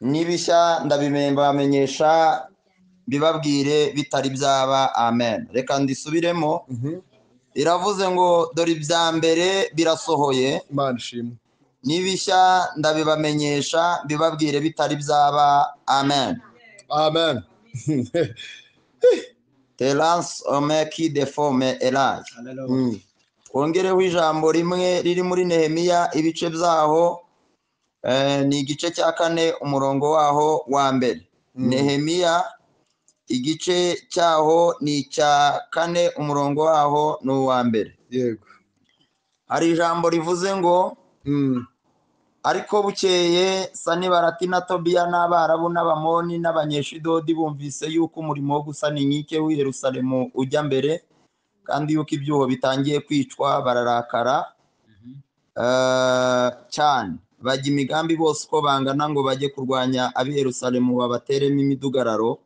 nibishya ndabibamenyesha bibabwire bitari byaba. Amen. Reka ndisubiremo. Iravuze ngo dore ibya mbere birasohoye, Imana ishimwe. nibishya ndabibamenyesha bibabwire bitari byaba. Amen. Amen. Terence omeki de forme elage. Twongereho ijambo rimwe riri muri Nehemiya, ibice byaho ni igice cya 4 umurongo waho wa mbere. Nehemiya igice cyaho ni icya 4 umurongo waho ni uwa mbere. Yego. Hari ijambo rivuze ngo ariko bukeye Sanibarati na Tobiya n'Abarabu n'Abamoni n'Abanyeshidodi bumvise yuko umurimo wo gusana inkike w'i Yerusalemu ujya mbere kandi yuko ibyuho bitangiye kwicwa, bararakara cyane, bajya imigambi bose uko bangana ngo bajye kurwanya ab'i Yerusalemu babateremo imidugararo.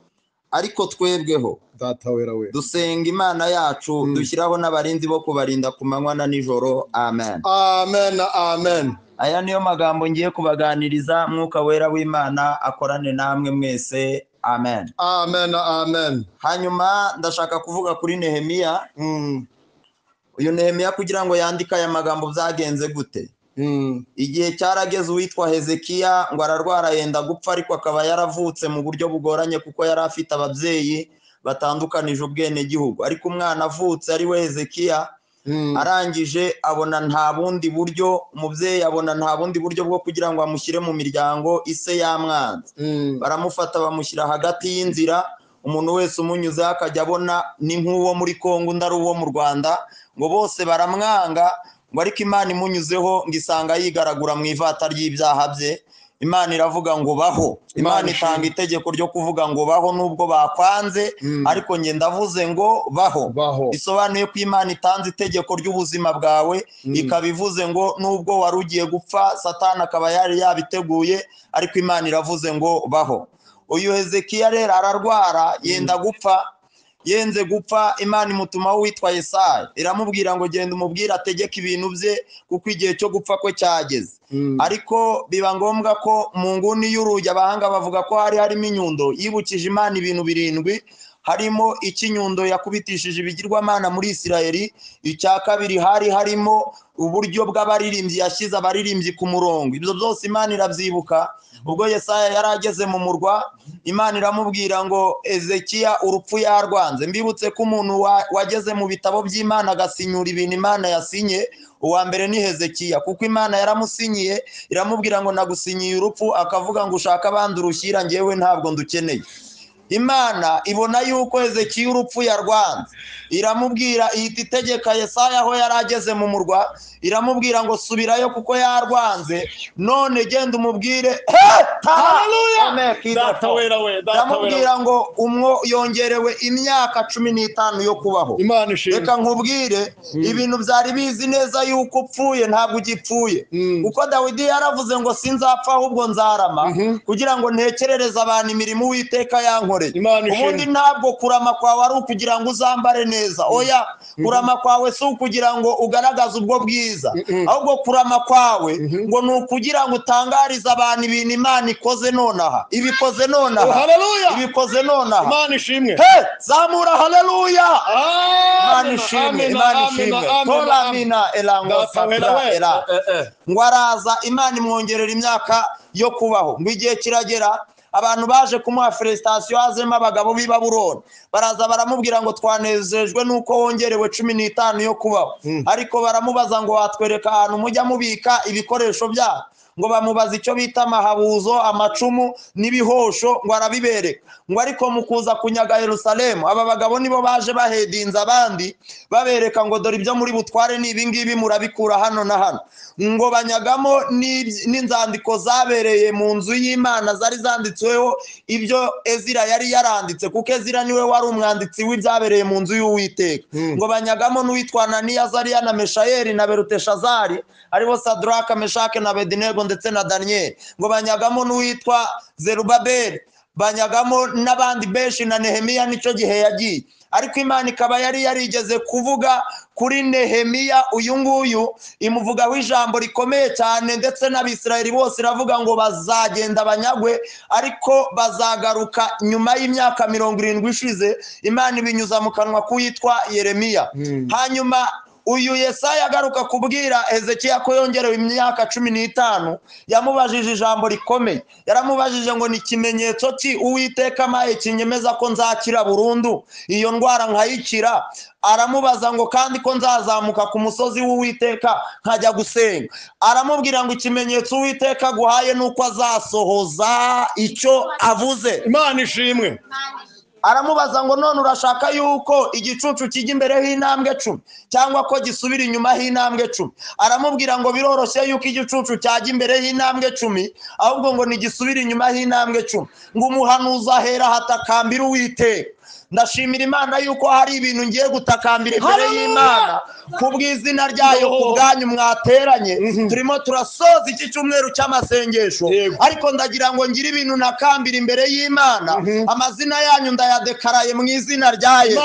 Ariko twebweho Data wera we, dusenga Imana yacu, dushyiraho n'abarinzi bo kubarinda ku manywa na nijoro. Amen. Amen. Amen. Aya niyo magambo ngiye kubaganiriza. Mwuka wera w'Imana akorane namwe mwese. Amen. Amen. Amen. Hanyuma ndashaka kuvuga kuri Nehemiya. Uyu Nehemiya kugira ngo yandike aya magambo byagenze gute? Igihe cyarageze uwitwa Hezekiya ngo ararwara yenda gupfa, ariko akaba yaravutse mu buryo bugoranye kuko yari afite ababyeyi batandukanije ubwenegihugu. Ariko umwana avutse ari we Hezekiya arangije abona nta bundi buryo, umubyeyi abona nta bundi buryo bwo kugira ngo amushyire mu miryango ise yamwanze. Baramufata bamushyira hagati y'inzira, umuntu wese umunyuzeho akajya abona ni nk'uwo muri Kongo undi ari uwo mu Rwanda, ngo bose baramwanga. Ngo ariko Imana imunyuzeho ngo isanga yigaragura mu ivata ry'ibyaha bye. Imana iravuga ngo baho. Imana itanga itegeko ryo kuvuga ngo baho nubwo bakwanze, ariko nge ndavuze ngo baho. Bisobanuye ko Imana itanze itegeko ry'ubuzima bwawe, ikaba ivuze ngo nubwo wari ugiye gupfa, Satani akaba yari yabiteguye, ariko Imana iravuze ngo baho. Uyu Hezekiya rero ararwara yenda gupfa. Yenze gupfa, Imana imutumaho witwa Yesaya, iramubwira ngo genda umubwire ategeka ibintu bye kuko igihe cyo gupfa kwe cyageze. Ariko biba ngombwa ko mu nguni y'urugi, abahanga bavuga ko harimo inyundo yibukije Imana ibintu 7. Harimo ikinyundo yakubitishije ibigirwamana muri Isirayeli. Icya kabiri harimo uburyo bw'abaririmbyi, yashyize abaririmbyi ku murongo. Ibyo byose Imana irabyibuka. Ubwo Yesaya yarageze mu murwa, Imana iramubwira ngo Hezekiya urupfu yarwanze. Mbibutse ko umuntu wageze mu bitabo by'Imana agasinyura ibintu Imana yasinye, uwa mbere ni Hezekiya, kuko Imana yaramusinyiye iramubwira ngo nagusinyiye urupfu, akavuga ngo ushaka abandi urushyira, ngewe ntabwo ndukeneye. Imana ibona yuko Hezekiya urupfu yarwanze, iramubwira ihita itegeka Yesaya aho yarageze mu murwa, iramubwira ngo subirayo kuko yarwanze, none genda umubwire. Haleluya. Data wera we, iramubwira ngo umwo yongerewe imyaka 15 yo kubaho. Imana ishimwe. Reka nkubwire ibintu byari bizi neza yuko upfuye ntabwo ugipfuye, kuko Dawidi yaravuze ngo sinzapfa ahubwo nzarama, kugira ngo ntekerereze abantu imirimo Uwiteka yankoreye. Ubundi ntabwo kurama kwawe ari ukugira ngo uzambare neza, oya, kurama kwawe si ukugira ngo ugaragaze ubwo bwiza, ahubwo kurama kwawe ngo ni ukugira ngo utangarize abantu ibintu Imana ikoze nonaha, ibikoze nonaha. Haleluya. Ibikoze nonaha. Imana ishimwe. Zamura haleluya. Imana ishimwe. Imana ishimwe. Tola mina elango sapra era. Ngo araza, Imana imwongerera imyaka yo kubaho. Ngo igihe kiragera, abantu baje kumuha felicitation, hazemo abagabo b'i Babuloni, baraza baramubwira ngo twanezejwe nuko wongerewe 15 yo kubaho. Ariko baramubaza ngo watwereka ahantu mujya mubika ibikoresho byanyu. Ngo bamubaza icyo bita amahabuzo, amacumu n'ibihosho, ngo arabibereka. Ngo ariko mukuza kunyaga Yerusalemu, aba bagabo nibo baje bahedinza abandi, babereka ngo dore ibyo muri butware ni ibingibi murabikura hano na hano. Ngo banyagamo n'inzandiko zabereye mu nzu y'Imana, zari zanditsweho ibyo Ezira yari yaranditse, kuko Ezira niwe wari umwanditsi w'ibyabereye mu nzu y'Uwiteka. Ngo banyagamo n'uwitwa Ananiya, Azariya na Meshayeli na Beruteshazari, aribo Sadraka, Meshake na Abedinego ndetse na Daniel. Ngo banyagamo n'uwitwa Zerubabeli, banyagamo n'abandi benshi, na Nehemiya nicyo gihe yagiye. ariko Imana ikaba yari yarigeze kuvuga kuri Nehemiya uyu nguyu, imuvugaho ijambo rikomeye cyane, ndetse n'Abisirayeli bose iravuga ngo bazagenda banyagwe ariko bazagaruka nyuma y'imyaka 70 ishize. Imana ibinyuza mu kanwa k'uwitwa Yeremiya. Hanyuma uyu Yesaya agaruka kubwira Hezekiya ko yongerewe imyaka 15, yamubajije ijambo rikomeye. Yaramubajije ngo ni kimenyetso ki Uwiteka amaye kinyemeza ko nzakira burundu iyo ndwara nkayikira? Aramubaza ngo kandi ko nzazamuka ku musozi w'Uwiteka nkajya gusenga. Aramubwira ngo ikimenyetso Uwiteka guhaye nuko azasohoza icyo avuze. Imana ishimwe. Aramubaza ngo none urashaka yuko igicucu kijya imbere h'intambwe 10 cyangwa ko gisubira inyuma h'intambwe 10? Aramubwira ngo biroroshye yuko igicucu cyajya imbere h'intambwe 10, ahubwo ngo nigisubira inyuma h'intambwe 10. Ngo umuhanuzi ahera hatakambira Uwiteka. Ndashimira Imana yuko hari ibintu ngiye gutakambira imbere y'Imana kubw'izina ryayo, kubwanyu mwateranye. Turimo turasoza iki cyumweru cy'amasengesho, ariko ndagira ngo ngire ibintu nakambira imbere y'Imana. Amazina yanyu ndayadekaraye mu izina ryayo.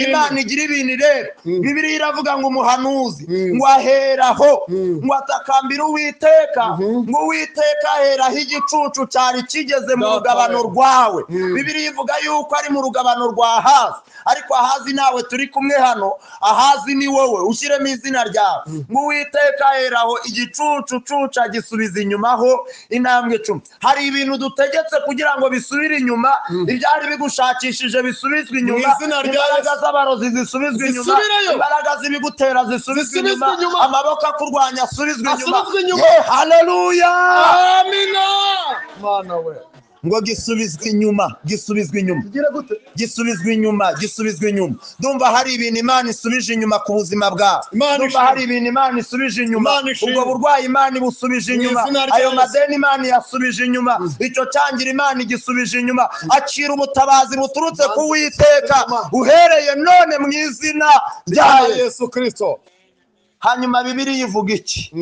Imana igira ibintu rero. Bibiliya iravuga ngo umuhanuzi ngo aheraho ngo atakambira Uwiteka, ngo Uwiteka aheraho igicucu cyari kigeze mu rugabano rwawe. Bibiliya ivuga yuko ari mu rugabano rwa Ahazi, ariko Ahazi nawe turi kumwe hano. Ahazi ni wowe, ushyiremo izina ryawe. Ngo Uwiteka aheraho igicucu cuca gisubiza inyuma ho intambwe 10. Hari ibintu dutegetse kugira ngo bisubire inyuma, ibyari bigushakishije bisubizwe inyuma, imbaraga z'abarozi zisubizwe inyuma, imbaraga z'ibigutera zisubizwe inyuma, amaboko akurwanya asubizwe inyuma. Haleluya, amina. Mana we, ngo gisubizwe inyuma, gisubizwe inyuma, gisubizwe inyuma, gisubizwe inyuma. Ndumva hari ibintu Imana isubije inyuma ku buzima bwawe. Ndumva hari ibintu Imana isubije inyuma. Ubwo burwayi Imana ibusubije inyuma, ayo madeni Imana yasubije inyuma, icyo cyangira Imana igisubije inyuma. Acira ubutabazi buturutse ku Uwiteka uhereye none mu izina rya Yesu Kristo. Hanyuma Bibiliya ivuga iki?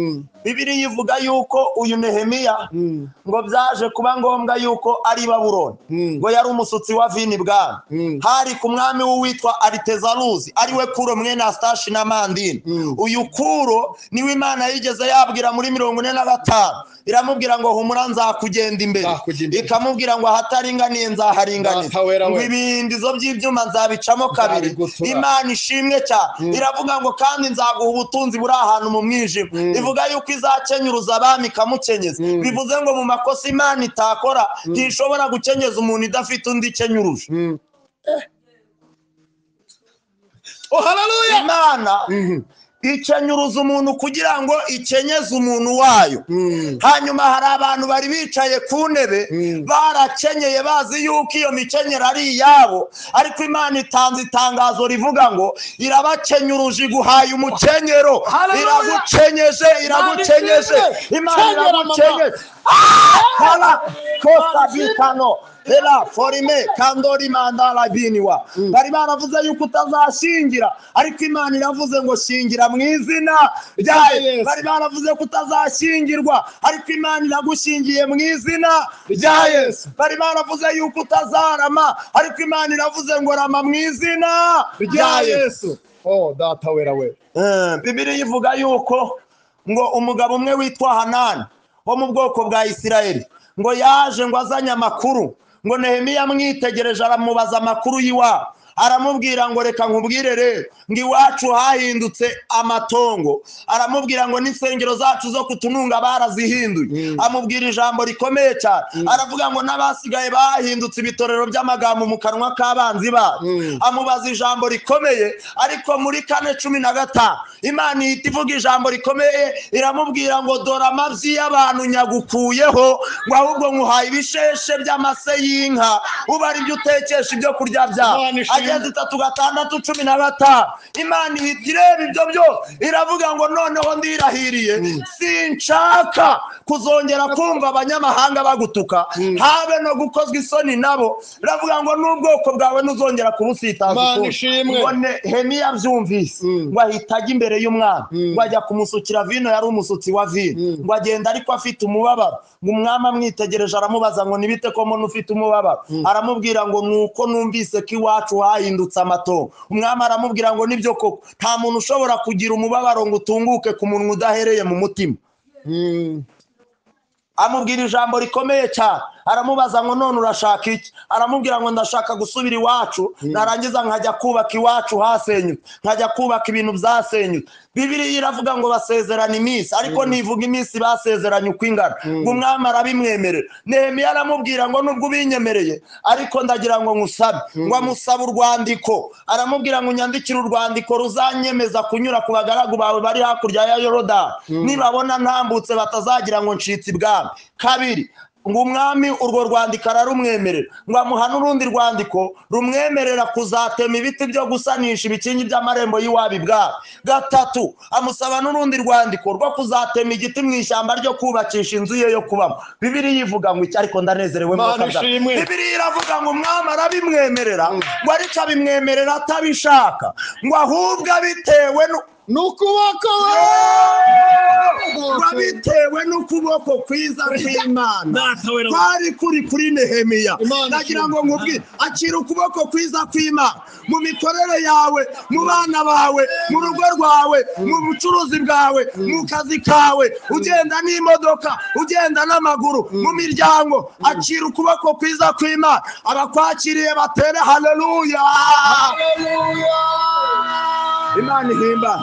Bibiliya ivuga yuko uyu Nehemiya ngo byaje kuba ngombwa yuko ari Babuloni, ngo yari umusutsi wa vini bwana. Hari ku mwami w'uwitwa Aritezaruzi, ari we Kuro mwene Astashi na Mandini. Uyu Kuro niwe Imana yigeze yabwira muri 45, iramubwira ngo humura nzakugenda imbere, ikamubwira ngo ahataringaniye nzaharinganiza, ngo ibindizo by'ibyuma nzabicamo kabiri. Imana ishimwe cyane. Iravuga ngo kandi nzaguha ubutunzi buri ahantu mu mwijima. Ivuga yuko izakenyuruza abami ikamukenyeza. Bivuze ngo mu makosa Imana itakora ntishobora gukenyeza umuntu idafite undi ikenyuruje. Oh haleluya. Imana ikenyuruza umuntu kugira ngo ikenyeze umuntu wayo. Hanyuma hari abantu bari bicaye ku ntebe barakenyeye bazi yuko iyo mikenyero ari iyabo, ariko Imana itanze itangazo rivuga ngo irabakenyuruje, iguhaye umukenyero, iragukenyeje, iragukenyeje. Imana iragukenyeje. Hala kosa bitano Ela forime kandori mandala biniwa. Bari baravuze yuko utazashingira, ariko Imana iravuze ngo shingira mu izina ryayo. Bari baravuze ko utazashingirwa, ariko Imana iragushingiye mu izina rya Yesu. Bari baravuze yuko utazarama, ariko Imana iravuze ngo rama mu izina rya Yesu. Oh data wera we. Bibiliya ivuga yuko ngo umugabo umwe witwa Hanani wo mu bwoko bwa Isirayeli ngo yaje ngo azanye amakuru, ngo Nehemiya amwitegereje aramubaza amakuru y'iwabo. Aramubwira ngo reka nkubwire rero ngo iwacu hahindutse amatongo. Aramubwira ngo n'insengero zacu zo kutununga barazihinduye. Amubwira ijambo rikomeye cyane. Aravuga ngo n'abasigaye bahindutse ibitorero by'amagambo mu kanwa k'abanzi babo. Amubaza ijambo rikomeye, ariko muri 4:15 Imana ihita ivuga ijambo rikomeye, iramubwira ngo dore amabyi y'abantu nyagukuyeho, ngo ahubwo nkuhaye ibisheshe by'amase y'inka, uba ari byo utekesha ibyo kurya byawe. 3:6-15 Imana ihita ireba ibyo byose, iravuga ngo noneho ndirahiriye sinshaka kuzongera kumva abanyamahanga bagutuka, habe no gukozwa isoni nabo. Iravuga ngo n'ubwoko bwawe ntuzongera kubusitaza. Ngo Nehemiya byumvise, ngo ahita ajya imbere y'umwami, ngo ajya kumusukira vino, yari umusutsi wa vino. Ngo agenda ariko afite umubabaro, ngo umwami amwitegereje aramubaza ngo nibite ko muntu ufite umubabaro? Aramubwira ngo nuko numvise ko iwacu bahindutse amatongo. Umwami aramubwira ngo nibyo koko nta muntu ushobora kugira umubabaro ngo utunguke ku munwa udahereye mu mutima. Amubwira ijambo rikomeye cyane, aramubaza ngo none urashaka iki? Aramubwira ngo ndashaka gusubira iwacu, narangiza nkajya kubaka iwacu hasenyutse, nkajya kubaka ibintu byasenyutse. Bibiliya iravuga ngo basezerana iminsi, ariko ntivuga iminsi basezeranye uko ingana. Ngo umwami arabimwemerera. Nehemiya aramubwira ngo nubwo ubinyemereye ariko ndagira ngo ngusabe. Ngo amusaba urwandiko, aramubwira ngo unyandikire urwandiko ruzanyemeza kunyura ku bagaragu bawe bari hakurya ya Yorodani, nibabona ntambutse batazagira ngo ncitse ibwami. Kabiri, ngo umwami urwo rwandiko ararumwemerera, ngo amuha n'urundi rwandiko rumwemerera kuzatema ibiti byo gusanisha ibikingi by'amarembo y'iwabo ibwami. Gatatu, amusaba n'urundi rwandiko rwo kuzatema igiti mu ishyamba ryo kubakisha inzu ye yo kubamo. Bibiliya ivuga ngo iki? Ariko ndanezerewe Bibiliya iravuga ngo umwami arabimwemerera, ngo ariko abimwemerera atabishaka, ngo ahubwo bitewe n'ukuboko bitewe n'ukuboko kwiza kw'Imana kwari kuri Nehemiya. Nagira ngo nkubwire, akira ukuboko kwiza kw'Imana mu mikorere yawe, mu bana bawe, mu rugo rwawe, mu bucuruzi bwawe, mu kazi kawe, ugenda n'imodoka, ugenda n'amaguru, mu miryango. Akira ukuboko kwiza kw'Imana. Abakwakiriye batere haleluya. Imana ihimba.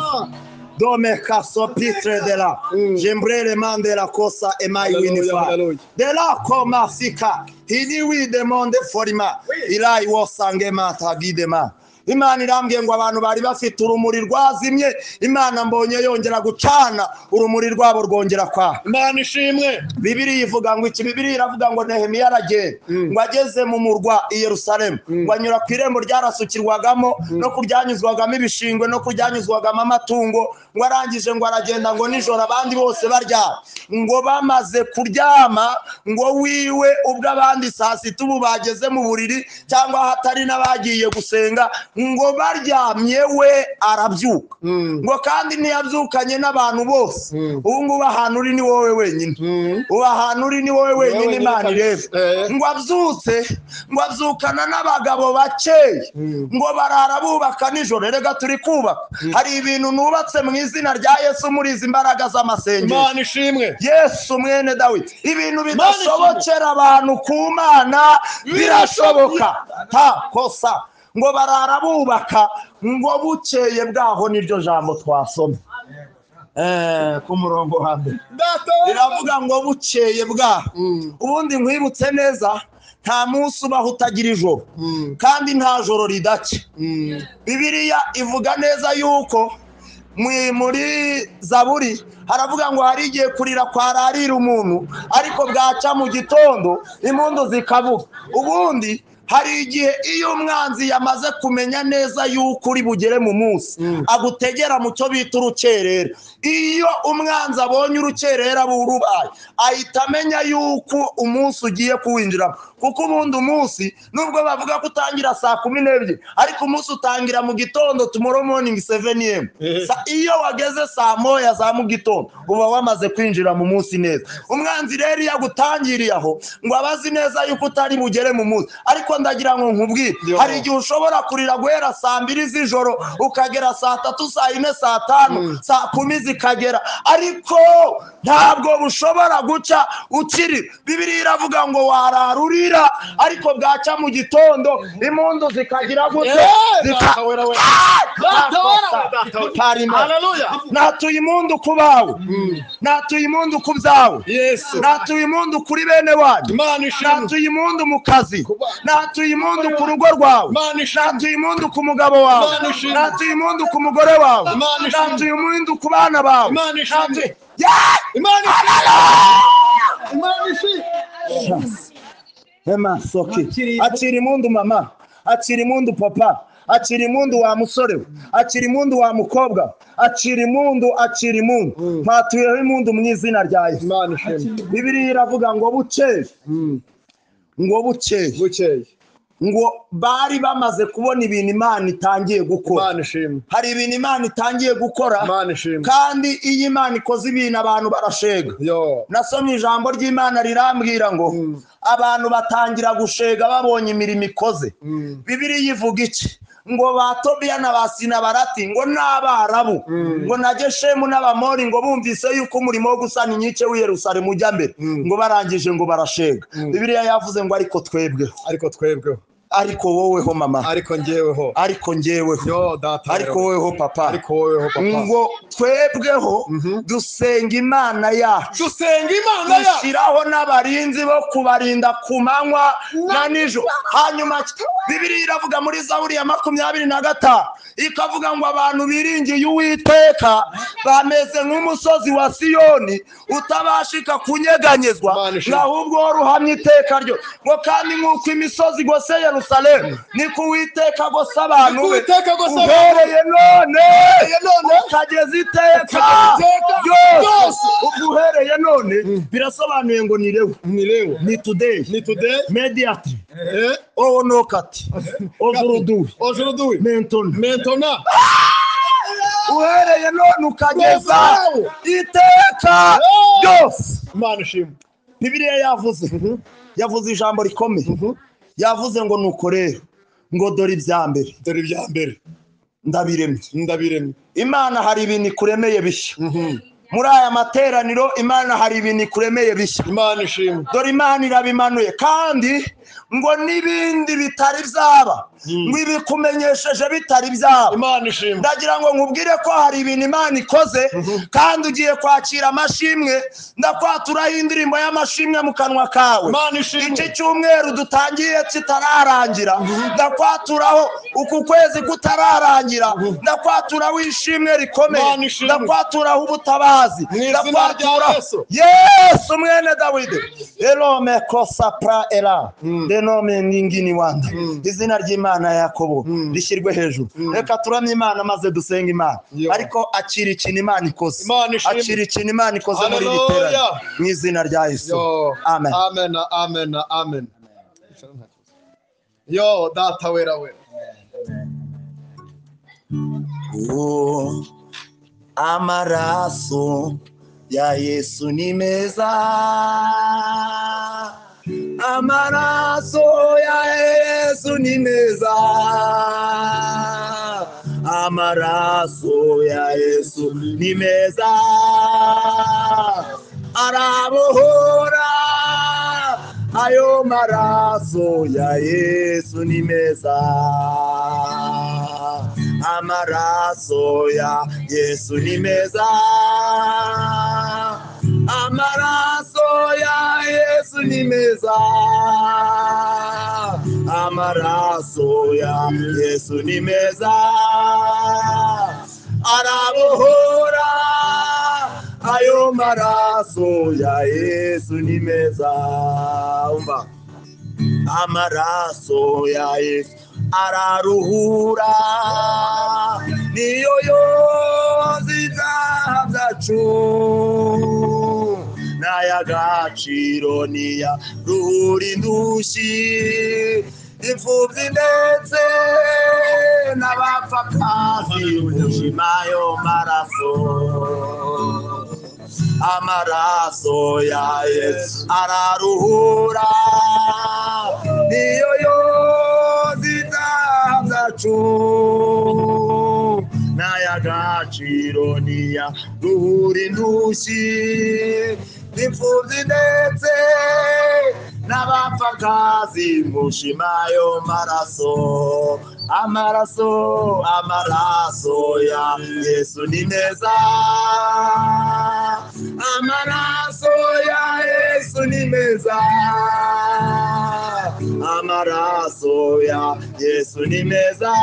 Dome kaso pitre de la jembrele mandela kosa emai winifa de la koma fika hini wi demonde forima ilai wosange mata gidema. Imana irambwiye ngo abantu bari bafite urumuri rwazimye, Imana mbonye yongera gucana urumuri rwabo rwongera kwa. Imana ishimwe. Bibiliya ivuga ngo iki? Bibiliya iravuga ngo Nehemiya aragenda, ngo ageze mu murwa i Yerusalemu, ngo anyura ku irembo ryarasukirwagamo no kuryanyuzwagamo ibishingwe no kuryanyuzwagamo amatungo, ngo arangije ngo aragenda, ngo nijoro abandi bose baryama. Ngo bamaze kuryama, ngo wiwe ubwo abandi saa sita ubu bageze mu buriri cyangwa hatari n'abagiye gusenga, ngo baryamye we arabyuka. Ngo kandi ntiyabyukanye n'abantu bose. Ubu ngubu ahantu uri ni wowe wenyine, ubu ahantu uri ni wowe wenyine Imana ireba. Ngo abyutse, ngo abyukana n'abagabo bakeye, ngo barara bubaka nijoro. Rega turi kubaka, hari ibintu nubatse mu izina rya Yesu muri izi mbaraga z'amasengesho. Imana ishimwe. Yesu mwene Dawidi, ibintu bidashobokera abantu ku Mana birashoboka nta kosa. Ngo barara bubaka, ngo bukeye bwaho niryo jambo twasomye ku murongo wa mbere. Biravuga ngo bukeye bwaho. Ubundi nkwibutse neza, nta munsi ubaho utagira ijoro, kandi nta joro ridaca. Bibiliya ivuga neza yuko muri Zaburi haravuga ngo hari igihe kurira kwararira umuntu, ariko bwaca mu gitondo impundu zikavuga. Ubundi hari igihe iyo umwanzi yamaze kumenya neza yuko uri bugere mu munsi, agutegera mu cyo bita urukerera. Iyo umwanzi abonye urukerera burubaye, ahita amenya yuko umunsi ugiye kuwinjiramo. Kuko ubundi umunsi nubwo bavuga ko utangira saa 12, ariko umunsi utangira mu gitondo, tomorrow morning 7 AM. Iyo wageze saa 1 za mu gitondo uba wamaze kwinjira mu munsi neza. Umwanzi rero yagutangiriye aho, ngo abazi neza yuko utari bugere mu munsi. Ariko ndagira ngo nkubwire, hari igihe ushobora kurira guhera saa 2 z'ijoro ukagera saa 3, saa 4, saa 5, saa 10 zikagera, ariko ntabwo bushobora guca ukiri. Bibiliya iravuga ngo wararurira, ariko bwaca mu gitondo impundu zikagira gute? Natuye impundu ku bawe, natuye impundu ku byawe, natuye impundu kuri bene wanyu, natuye impundu mu kazi, natuye impundu ku rugo rwawe, natuye impundu ku mugabo wawe, natuye impundu ku mugore wawe, natuye impundu ku bana bawe. Akira impundu mama, akira impundu papa, akira impundu wa musore, akira impundu wa mukobwa, akira impundu, akira impundu. Mpatuyeho impundu mu izina rya Yesu. Bibiliya iravuga ngo bukeye, ngo bukeye ngo bari bamaze kubona ibintu Imana itangiye gukora. Imana ishimwe. Hari ibintu Imana itangiye gukora, Imana ishimwe. kandi iyo Imana ikoze ibintu abantu barashega. Nasomye ijambo ry'Imana rirambwira ngo abantu batangira gushega babonye imirimo ikoze. Bibiliya ivuga iki? Ngo ba Tobiya na ba Sinabarati ngo n'Abarabu ngo na Geshemu n'Abamori ngo bumvise yuko umurimo wo gusana inkike w'i Yerusalemu ujya mbere, ngo barangije ngo barashega. Bibiliya yavuze ngo ariko twebweho, ariko woweho mama, ariko njyeweho, ariko woweho papa, ngo twebweho dusenga Imana yacu, dushyiraho n'abarinzi bo kubarinda ku manywa na nijoro. Hanyuma Bibiliya iravuga muri Zaburi ya 25 ikavuga ngo abantu biringiye Uwiteka bameze nk'umusozi wa Siyoni utabashika kunyeganyezwa, ahubwo ruhamye iteka ryo. ngo kandi nk'uko imisozi igose Yerusalemu niko Uwiteka agose abantu be, uhereye none ukageza iteka ryose. Uhereye none birasobanuye ngo ni lewe, ni today, immediately, nokati, aujourd'hui, maintenant. Uhereye none ukageza iteka ryose. Imana ishimwe. Bibiliya yavuze ijambo rikomeye. Yavuze ngo nuko rero ngo dore ibya mbere ndabiremye. Imana hari ibintu ikuremeye bishya. Muri aya materaniro Imana hari ibintu ikuremeye bishya. Imana ishimwe. Dore Imana irabimanuye, kandi ngo n'ibindi bitari byaba ngo ibikumenyesheje bitari byaba. Imana ishimwe. Ndagira ngo nkubwire ko hari ibintu Imana ikoze, kandi ugiye kwakira amashimwe. Ndakwaturaho indirimbo y'amashimwe mu kanwa kawe. Iki cyumweru dutangiye kitararangira, ndakwaturaho uku kwezi kutararangira, ndakwaturaho ishimwe rikomeye, ndakwaturaho ubutabazi, ndakwaturaho Yesu mwene Dawidi. Elome kosapra ela denome ngingini wanda. Izina ry'Imana ya Yakobo rishyirwe hejuru. Reka turamye Imana maze dusenga Imana. Ariko akira ikintu Imana ikoze, akira ikintu Imana ikoze muri giterane mu izina rya Yesu. Amen. Amen. Yo data wera. Amaraso ya Yesu ni meza, amaraso ya Yesu ni meza, amaraso ya Yesu ni meza, arabohora. Ayo maraso ya Yesu ni meza, amaraso ya Yesu ni meza, amaraso ya Yesu ni meza, amaraso ya Yesu ni meza, arabohora. Ayo maraso ya Yesu ni meza, amaraso ya Yesu araruhura, niyo yoza ibyaha byacu, n'ay'agaciro niyaruhura indushyi, imfubyi ndetse n'abapfakazi. Umushima ayo maraso, amaraso ya Yesu araruhura, niyo yoza ibyaha byacu, n'ay'agaciro niyaruhura indushyi, imfubyi ndetse n'abapfakazi. Mushima ayo maraso, amaraso ya Yesu ni meza, amaraso ya Yesu ni meza, amaraso ya Yesu ni meza,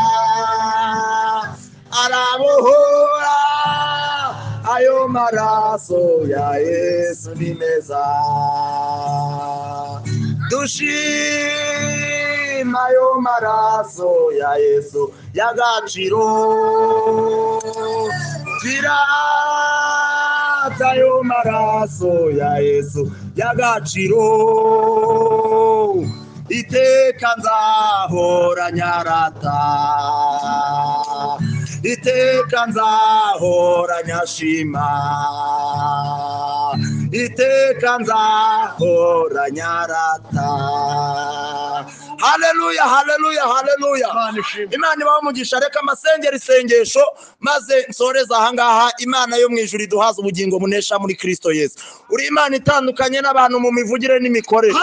arabohora. Ayo maraso ya Yesu ni meza, dushima ayo maraso ya Yesu y'agaciro, twirata ayo maraso ya Yesu y'agaciro, iteka nzahora nyarata, iteka nzahora nyashima, iteka nzahora nyarata. Haleluya, haleluya, haleluya. Imana ibaho umugisha. Reka amasengero isengesho maze nsoreza ahangaha. Imana yo mu ijuru iduhaza ubugingo bunesha muri Kristo Yesu. Uri Imana itandukanye n'abantu mu mivugire n'imikorere.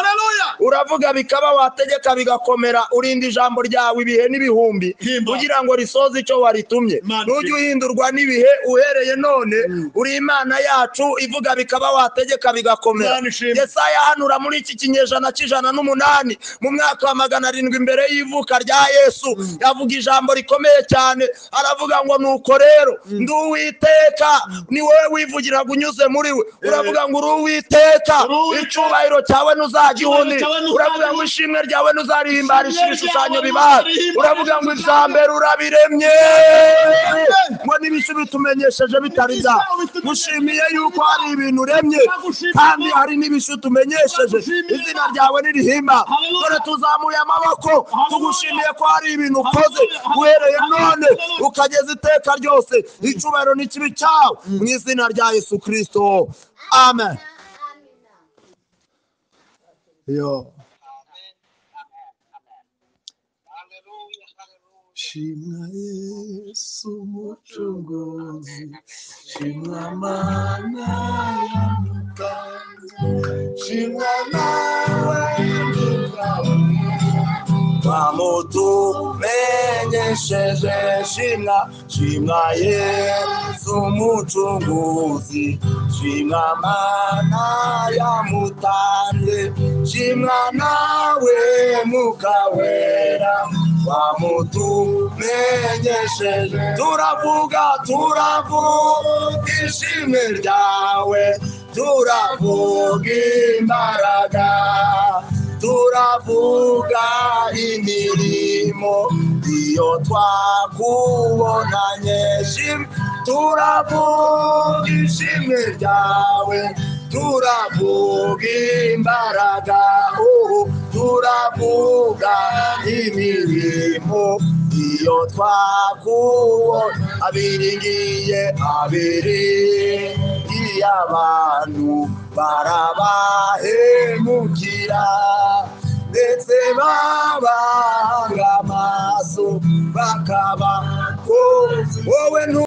Uravuga bikaba, wategeka bigakomera. Urinda ijambo ryawe ibihe n'ibihumbi kugira ngo risoze icyo waritumye. Nujye uhindurwa n'ibihe uhereye none. Uri Imana yacu ivuga bikaba, wategeka bigakomera. Yesaya hanura muri iki kinyejana c'108 mu mwaka wa 700 imbere y'ivuka rya Yesu, yavuga ijambo rikomeye cyane. Aravuga ngo nuko rero ndi Uwiteka, ni wowe wivugira unyuze muri we. Uravuga ngo uri Uwiteka, icyubahiro cyawe ntuzagihundi. Uravuga ngo ishimwe ryawe ntuzarihimbarisha ibishushanyo bibaye. Uravuga ngo ibya mbere urabiremye, ngo n'ibishu bitumenyesheje bitari bya. Mushimiye yuko hari ibintu uremye kandi hari n'ibishu tumenyesheje. Izina ryawe nirihimba. Dore tuzamuye amaboko tugushimiye ko hari ibintu ukoze uhereye none ukageza iteka ryose. Icyubahiro n'ikibi cyawe mu izina rya Yesu Kristo, amen. Yo. Shimwa Yesu Mucunguzi, shimwa Mana yamutanze, shimwa nawe wamutumenyesheje. Shimwa Yesu Mucunguzi, shimwa Mana yamutanze, shimwa nawe Mwuka Wera wamutumenyesheje. Turavuga ishimwe ryawe, turavuga imbaraga, turavuga imirimo iyo twakubonanye. Turavuga ishimwe ryawe, turavuga imbaraga, turavuga imirimo iyo twakubona. Abiringiye abantu barabahemukira, ndetse babanga amaso bakaba wowe